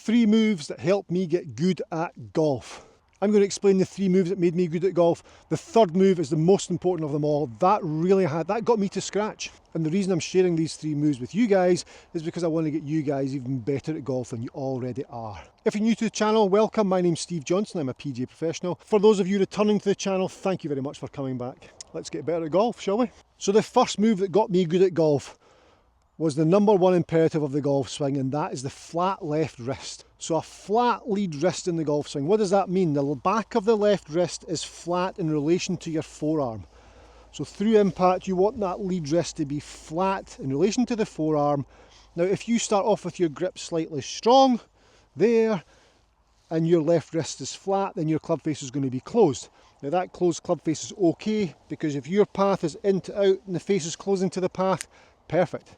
3 moves that helped me get good at golf. I'm going to explain the 3 moves that made me good at golf. The third move is the most important of them all. That got me to scratch. And the reason I'm sharing these 3 moves with you guys is because I want to get you guys even better at golf than you already are. If you're new to the channel, welcome. My name's Steve Johnson. I'm a PGA professional. For those of you returning to the channel, thank you very much for coming back. Let's get better at golf, shall we? So the first move that got me good at golf was the number 1 imperative of the golf swing, and that is the flat left wrist. So a flat lead wrist in the golf swing. What does that mean? The back of the left wrist is flat in relation to your forearm. So through impact, you want that lead wrist to be flat in relation to the forearm. Now, if you start off with your grip slightly strong there, and your left wrist is flat, then your club face is going to be closed. Now that closed club face is okay, because if your path is in to out and the face is closing to the path, perfect.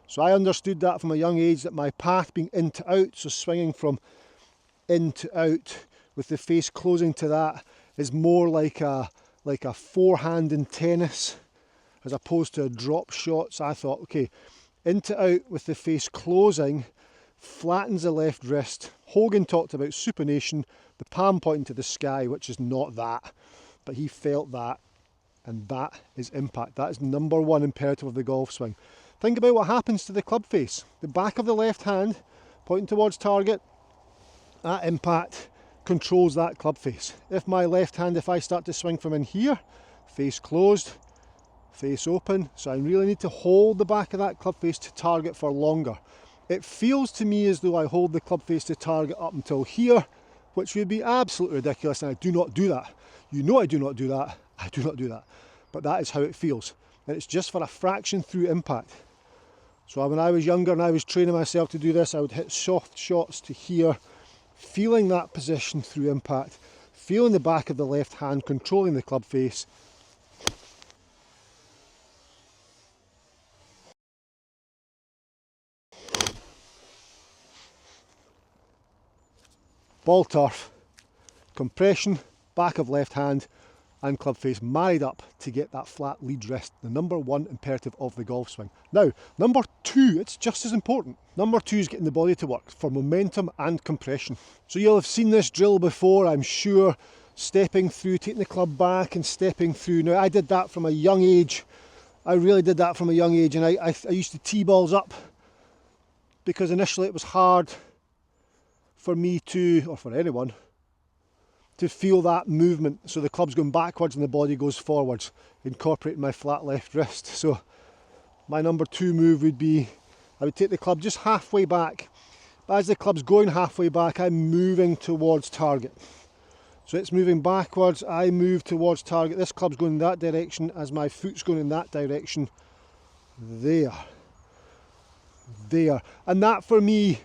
So I understood that from a young age, that my path being in to out, so swinging from in to out with the face closing to that, is more like a forehand in tennis as opposed to a drop shot. So I thought, okay, in to out with the face closing flattens the left wrist. Hogan talked about supination, the palm pointing to the sky, which is not that, but he felt that, and that is impact. That is number 1 imperative of the golf swing. Think about what happens to the club face. The back of the left hand pointing towards target, that impact controls that club face. If my left hand, if I start to swing from in here, face closed, face open, so I really need to hold the back of that club face to target for longer. It feels to me as though I hold the club face to target up until here, which would be absolutely ridiculous, and I do not do that. You know I do not do that. I do not do that. But that is how it feels. And it's just for a fraction through impact. So when I was younger and I was training myself to do this, I would hit soft shots to here, feeling that position through impact, feeling the back of the left hand controlling the club face. Ball turf, compression, back of left hand and club face married up to get that flat lead wrist, the number 1 imperative of the golf swing. Now, number 2, it's just as important. Number 2 is getting the body to work for momentum and compression. So you'll have seen this drill before, I'm sure, stepping through, taking the club back and stepping through. Now, I did that from a young age. I really did that from a young age, and I used to tee balls up because initially it was hard for me to, or for anyone, to feel that movement. So the club's going backwards and the body goes forwards, incorporating my flat left wrist. So my number 2 move would be, I would take the club just halfway back, but as the club's going halfway back, I'm moving towards target. So it's moving backwards, I move towards target. This club's going in that direction as my foot's going in that direction. There. And that for me,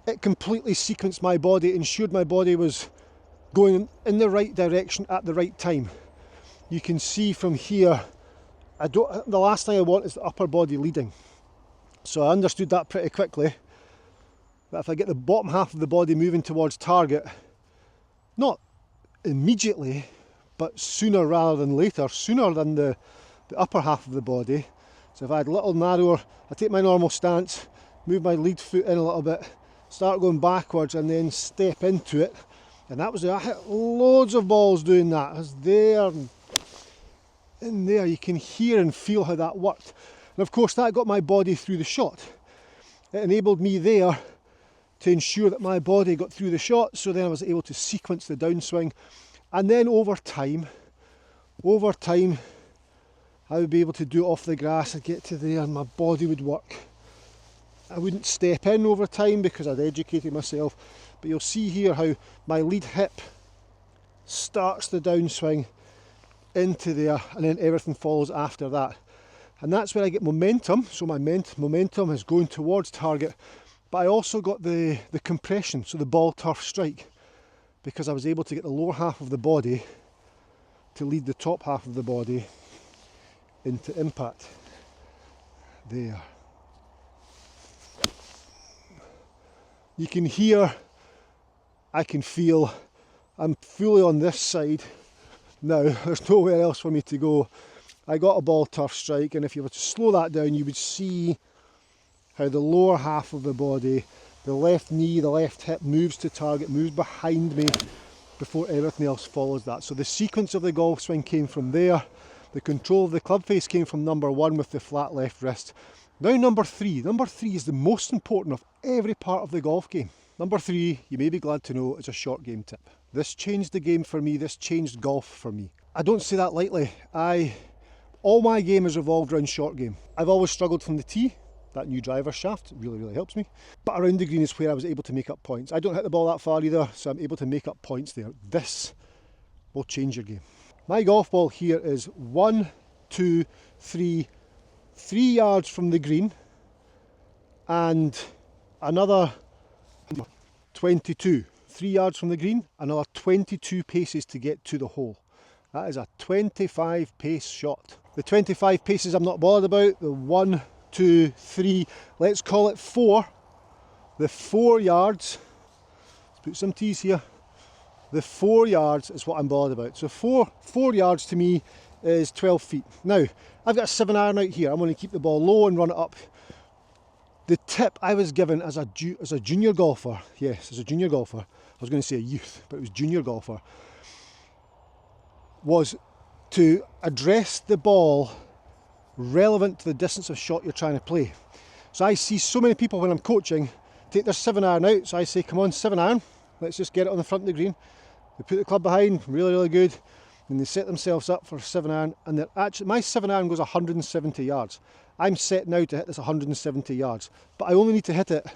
it completely sequenced my body, ensured my body was going in the right direction at the right time. You can see from here, the last thing I want is the upper body leading. So I understood that pretty quickly, that if I get the bottom half of the body moving towards target, not immediately, but sooner rather than later, sooner than the upper half of the body. So if I had a little narrower, I take my normal stance, move my lead foot in a little bit, start going backwards and then step into it. And that was it. I hit loads of balls doing that. I was there and in there. You can hear and feel how that worked. And of course that got my body through the shot. It enabled me there to ensure that my body got through the shot, so then I was able to sequence the downswing. And then over time, I would be able to do it off the grass. I'd get to there and my body would work. I wouldn't step in over time because I'd educated myself. But you'll see here how my lead hip starts the downswing into there, and then everything follows after that. And that's where I get momentum. So my momentum is going towards target, but I also got the compression, so the ball turf strike, because I was able to get the lower half of the body to lead the top half of the body into impact. There. You can hear, I can feel, I'm fully on this side now. There's nowhere else for me to go. I got a ball turf strike, and if you were to slow that down, you would see how the lower half of the body The left knee, the left hip moves to target, moves behind me before everything else follows that. So the sequence of the golf swing came from there. The control of the club face came from number 1 with the flat left wrist. Now number 3. Number 3 is the most important of every part of the golf game. Number 3, you may be glad to know, is a short game tip. This changed the game for me, this changed golf for me. I don't say that lightly. All my game has revolved around short game. I've always struggled from the tee. That new driver shaft really helps me. But around the green is where I was able to make up points. I don't hit the ball that far either, so I'm able to make up points there. This will change your game. My golf ball here is 1, 2, 3 yards from the green and another 22. 3 yards from the green, another 22 paces to get to the hole. That is a 25 pace shot. The 25 paces I'm not bothered about. The 1, 2, 3, let's call it 4. The 4 yards, let's put some tees here. The 4 yards is what I'm bothered about. So 4 yards to me is 12 feet. Now, I've got a 7-iron out here. I'm going to keep the ball low and run it up. The tip I was given as a junior golfer, yes, as a junior golfer, I was going to say a youth, but it was junior golfer, was to address the ball relevant to the distance of shot you're trying to play. So I see so many people when I'm coaching take their 7-iron out, so I say, come on, 7-iron, let's just get it on the front of the green. They put the club behind, really good, and they set themselves up for a 7-iron, and they're actually, my 7-iron goes 170 yards. I'm set now to hit this 170 yards, but I only need to hit it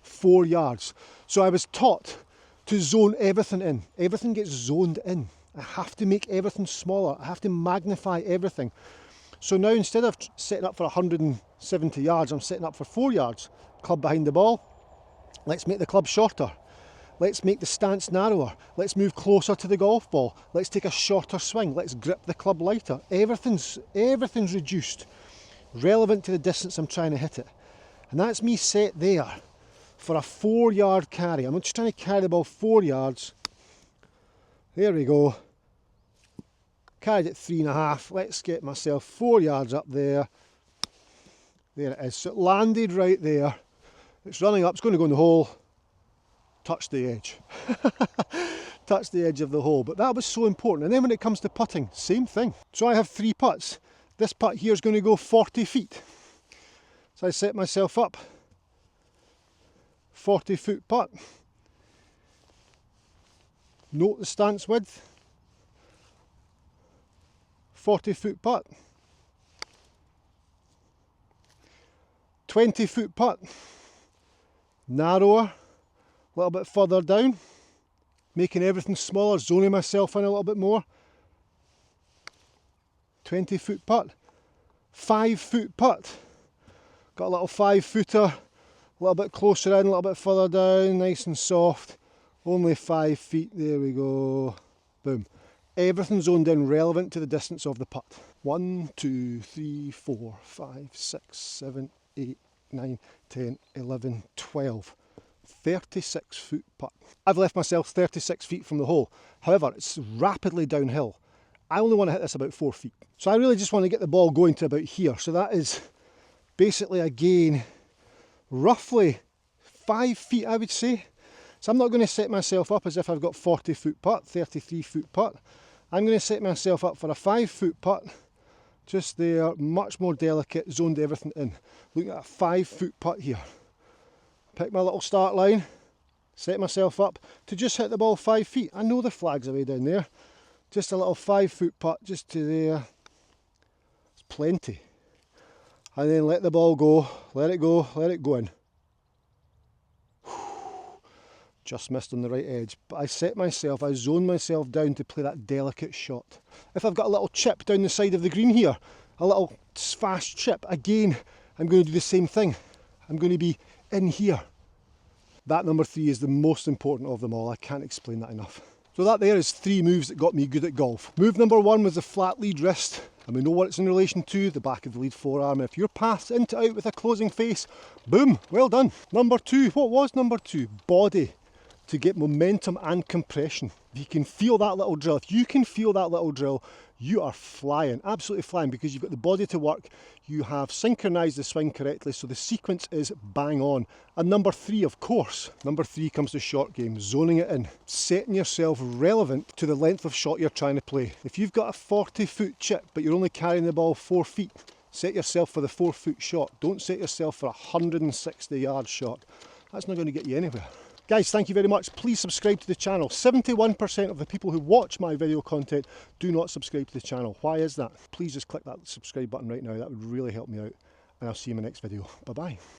4 yards. So I was taught to zone everything in. Everything gets zoned in. I have to make everything smaller. I have to magnify everything. So now instead of setting up for 170 yards, I'm setting up for 4 yards. Club behind the ball. Let's make the club shorter. Let's make the stance narrower. Let's move closer to the golf ball. Let's take a shorter swing. Let's grip the club lighter. Everything's reduced, relevant to the distance I'm trying to hit it. And that's me set there for a 4 yard carry. I'm just trying to carry the ball 4 yards. There we go. Carried it 3.5. Let's get myself 4 yards up there. There it is. So it landed right there. It's running up. It's going to go in the hole. Touch the edge. Touch the edge of the hole. But that was so important. And then when it comes to putting, same thing. So I have 3 putts. This putt here is going to go 40 feet. So I set myself up. 40-foot putt. Note the stance width. 40-foot putt. 20-foot putt. Narrower. A little bit further down, making everything smaller, zoning myself in a little bit more. 20-foot putt. 5-foot putt. Got a little 5-footer, a little bit closer in, a little bit further down, nice and soft. Only 5 feet, there we go. Boom. Everything zoned in relevant to the distance of the putt. 1, 2, 3, 4, 5, 6, 7, 8, 9, 10, 11, 12. 36-foot putt. I've left myself 36 feet from the hole. However, it's rapidly downhill. I only want to hit this about 4 feet. So I really just want to get the ball going to about here. So that is basically a gain roughly 5 feet, I would say. So I'm not going to set myself up as if I've got 40-foot putt, 33-foot putt. I'm going to set myself up for a 5-foot putt. Just there, much more delicate, zoned everything in. Look at a 5-foot putt here. Pick my little start line, set myself up to just hit the ball 5 feet. I know the flag's away down there. Just a little 5-foot putt just to there. It's plenty. And then let the ball go, let it go in. Just missed on the right edge. But I zoned myself down to play that delicate shot. If I've got a little chip down the side of the green here, a little fast chip, again, I'm going to do the same thing. I'm going to be in here. That number 3 is the most important of them all. I can't explain that enough. So that there is 3 moves that got me good at golf. Move number 1 was the flat lead wrist, and we know what it's in relation to, the back of the lead forearm. If you're passed into out with a closing face, boom, well done. Number 2, what was number 2? Body. to get momentum and compression. If you can feel that little drill, you are flying, absolutely flying, because you've got the body to work, you have synchronized the swing correctly, so the sequence is bang on. And number 3, of course, number 3 comes to short game, zoning it in, setting yourself relevant to the length of shot you're trying to play. If you've got a 40-foot chip, but you're only carrying the ball 4 feet, set yourself for the 4-foot shot. Don't set yourself for a 160-yard shot. That's not going to get you anywhere. Guys, thank you very much. Please subscribe to the channel. 71% of the people who watch my video content do not subscribe to the channel. Why is that? Please just click that subscribe button right now. That would really help me out. And I'll see you in my next video. Bye-bye.